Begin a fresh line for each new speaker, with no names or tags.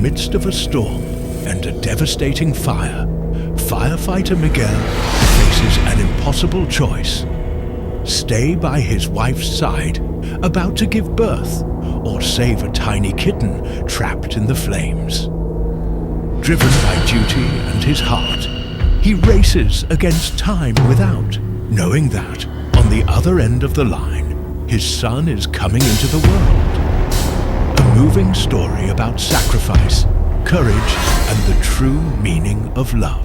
midst of a storm and a devastating fire, Firefighter Miguel faces an impossible choice. Stay by his wife's side, about to give birth, or save a tiny kitten trapped in the flames. Driven by duty and his heart, he races against time without, knowing that, on the other end of the line, his son is coming into the world. A moving story about sacrifice, courage, and the true meaning of love.